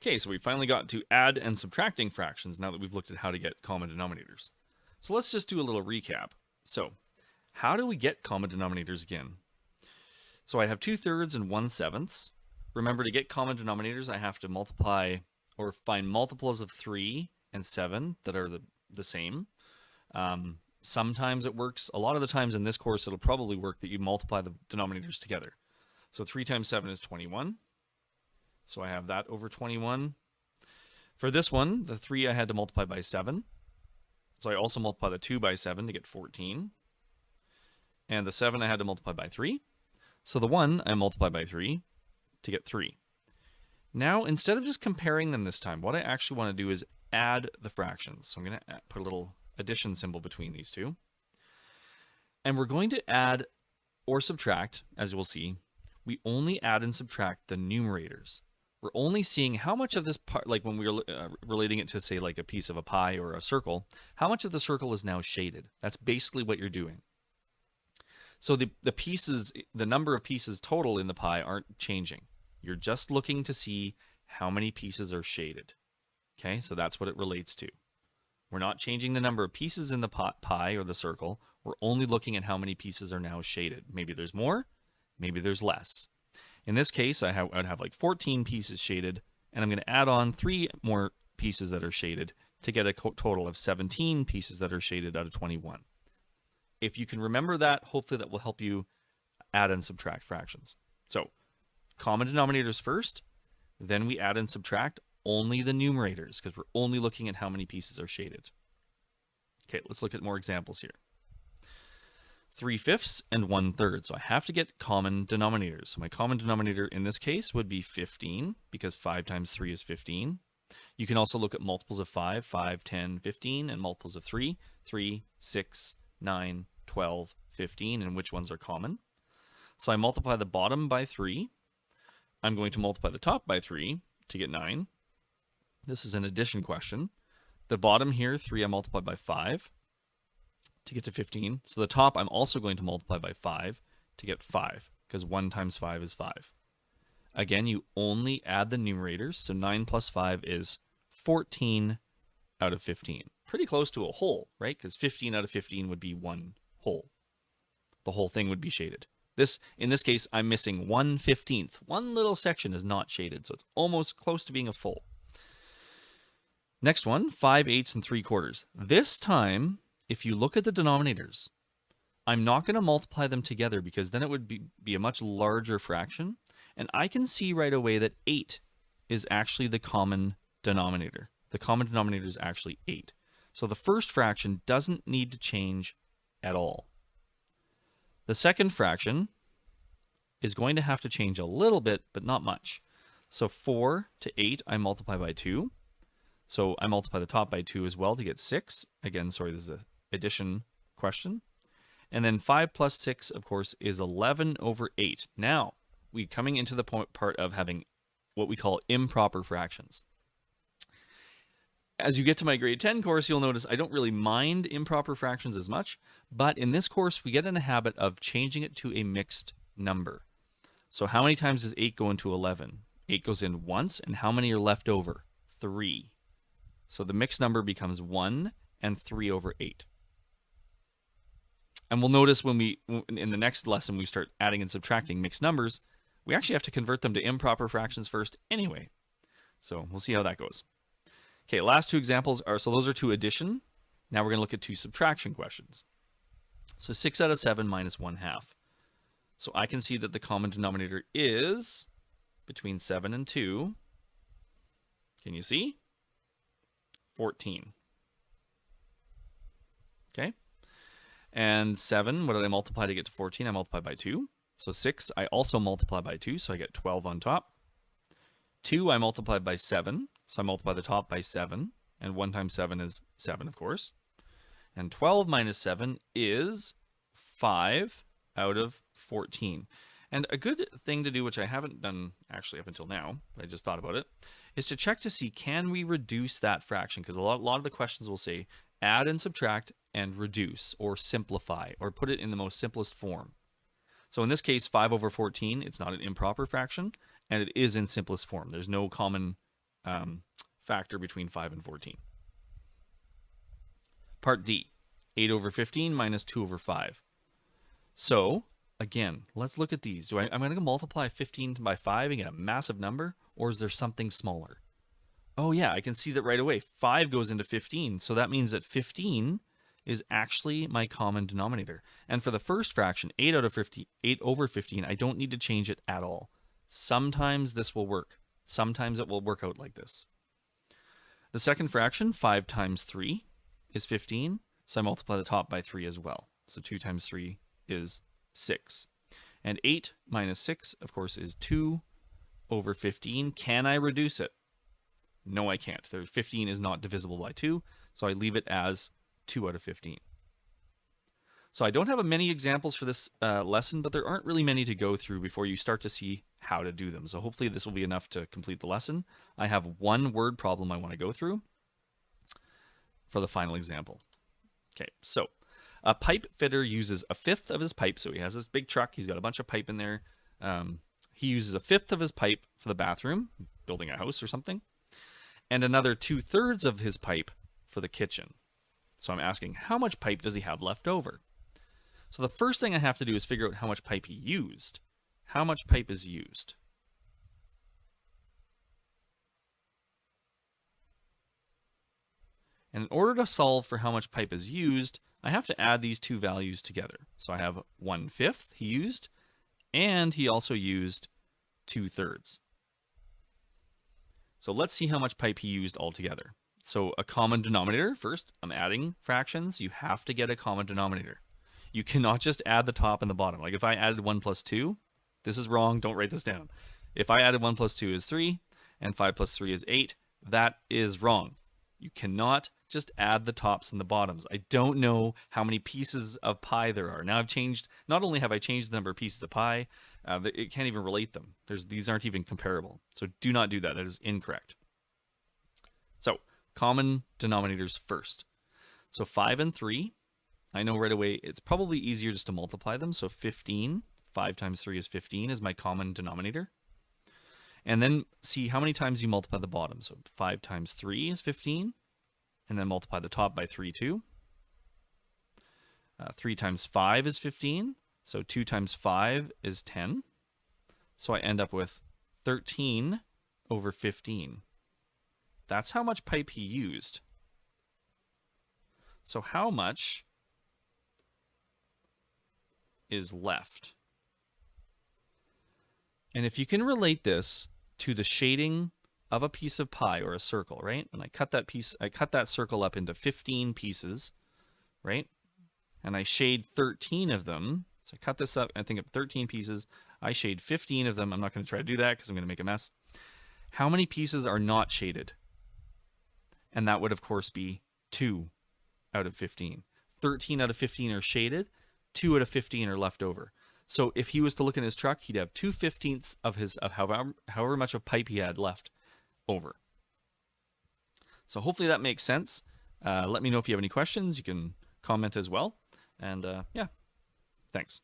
Okay, so we finally got to add and subtracting fractions now that we've looked at how to get common denominators. So let's just do a little recap. So, how do we get common denominators again? So I have 2/3 and 1/7. Remember, to get common denominators, I have to multiply or find multiples of 3 and 7 that are the same. Sometimes it works. A lot of the times in this course, it'll probably work that you multiply the denominators together. So 3 times 7 is 21. So I have that over 21. For this one, the 3 I had to multiply by 7. So I also multiply the 2 by 7 to get 14. And the 7 I had to multiply by 3. So the 1 I multiply by 3 to get 3. Now, instead of just comparing them this time, what I actually want to do is add the fractions. So I'm going to put a little addition symbol between these two. And we're going to add or subtract, as we'll see. We only add and subtract the numerators. We're only seeing how much of this part, like when we were relating it to, say, like a piece of a pie or a circle, how much of the circle is now shaded. That's basically what you're doing. So the pieces, the number of pieces total in the pie aren't changing. You're just looking to see how many pieces are shaded. Okay, so that's what it relates to. We're not changing the number of pieces in the pie or the circle. We're only looking at how many pieces are now shaded. Maybe there's more, maybe there's less. In this case, I'd have like 14 pieces shaded, and I'm going to add on 3 more pieces that are shaded to get a total of 17 pieces that are shaded out of 21. If you can remember that, hopefully that will help you add and subtract fractions. So, common denominators first, then we add and subtract only the numerators, because we're only looking at how many pieces are shaded. Okay, let's look at more examples here. 3/5 and 1/3. So I have to get common denominators. So my common denominator in this case would be 15, because 5 times 3 is 15. You can also look at multiples of 5, 5, 10, 15, and multiples of 3, 3, 6, 9, 12, 15, and which ones are common. So I multiply the bottom by 3. I'm going to multiply the top by 3 to get 9. This is an addition question. The bottom here, 3, I multiply by 5 to get to 15. So the top, I'm also going to multiply by 5 to get 5, because 1 times 5 is 5. Again, you only add the numerators, so 9 plus 5 is 14 out of 15. Pretty close to a whole, right? Because 15 out of 15 would be one whole. The whole thing would be shaded. In this case, I'm missing 1/15. One little section is not shaded, so it's almost close to being a full. Next one, 5/8 and 3/4. This time, if you look at the denominators, I'm not going to multiply them together, because then it would be a much larger fraction. And I can see right away that 8 is actually the common denominator. The common denominator is actually 8. So the first fraction doesn't need to change at all. The second fraction is going to have to change a little bit, but not much. So 4 to 8, I multiply by 2. So I multiply the top by 2 as well to get 6. Again, sorry, this is an addition question. And then 5 plus 6, of course, is 11 over 8. Now, we're coming into the part of having what we call improper fractions. As you get to my grade 10 course, you'll notice I don't really mind improper fractions as much, but in this course, we get in a habit of changing it to a mixed number. So how many times does 8 go into 11? 8 goes in once, and how many are left over? 3. So the mixed number becomes 1 and 3 over 8. And we'll notice in the next lesson, we start adding and subtracting mixed numbers, we actually have to convert them to improper fractions first anyway. So we'll see how that goes. Okay, last two examples are, so those are 2 addition. Now we're going to look at 2 subtraction questions. So 6 out of 7 minus 1/2. So I can see that the common denominator is between 7 and 2. Can you see? 14. Okay. And 7, what did I multiply to get to 14? I multiply by 2. So 6, I also multiply by 2, so I get 12 on top. 2, I multiply by 7, so I multiply the top by 7. And 1 times 7 is 7, of course. And 12 minus 7 is 5 out of 14. And a good thing to do, which I haven't done actually up until now, but I just thought about it, is to check to see, can we reduce that fraction? Because a lot of the questions will say add and subtract and reduce or simplify or put it in the most simplest form. So in this case, 5 over 14, it's not an improper fraction, and it is in simplest form. There's no common factor between 5 and 14. Part D, 8 over 15 minus 2 over 5. So, again, let's look at these. I'm going to multiply 15 by 5 and get a massive number, or is there something smaller? Oh yeah, I can see that right away. 5 goes into 15, so that means that 15 is actually my common denominator. And for the first fraction, 8 over 15, I don't need to change it at all. Sometimes this will work. Sometimes it will work out like this. The second fraction, 5 times 3, is 15, so I multiply the top by 3 as well. So 2 times 3 is 6. And 8 minus 6, of course, is 2 over 15. Can I reduce it? No, I can't. 15 is not divisible by 2, so I leave it as 2 out of 15. So I don't have many examples for this lesson, but there aren't really many to go through before you start to see how to do them. So hopefully this will be enough to complete the lesson. I have one word problem I want to go through for the final example. Okay, so a pipe fitter uses a fifth of his pipe. So he has this big truck. He's got a bunch of pipe in there. He uses a fifth of his pipe for the bathroom, building a house or something, and another 2/3 of his pipe for the kitchen. So I'm asking, how much pipe does he have left over? So the first thing I have to do is figure out how much pipe he used. How much pipe is used? And in order to solve for how much pipe is used, I have to add these two values together. So I have 1/5 he used, and he also used 2/3. So let's see how much pipe he used altogether. So a common denominator, first, I'm adding fractions. You have to get a common denominator. You cannot just add the top and the bottom. Like if I added 1 plus 2, this is wrong, don't write this down. If I added 1 plus 2 is 3, and 5 plus 3 is 8, that is wrong. You cannot just add the tops and the bottoms. I don't know how many pieces of pie there are. Now I've changed, not only have I changed the number of pieces of pie, it can't even relate them. These aren't even comparable. So do not do that. That is incorrect. So common denominators first. So 5 and 3, I know right away it's probably easier just to multiply them. So 15, 5 times 3 is 15 is my common denominator. And then see how many times you multiply the bottom. So 5 times 3 is 15. And then multiply the top by 3 too. 3 times 5 is 15. So 2 times 5 is 10. So I end up with 13 over 15. That's how much pipe he used. So how much is left? And if you can relate this to the shading of a piece of pie or a circle, right? When I cut that circle up into 15 pieces, right? And I shade 13 of them. So I cut this up, I think of 13 pieces. I shade 15 of them. I'm not going to try to do that because I'm going to make a mess. How many pieces are not shaded? And that would, of course, be 2 out of 15. 13 out of 15 are shaded. 2 out of 15 are left over. So if he was to look in his truck, he'd have 2/15 of however much of pipe he had left over. So hopefully that makes sense. Let me know if you have any questions. You can comment as well. And yeah, thanks.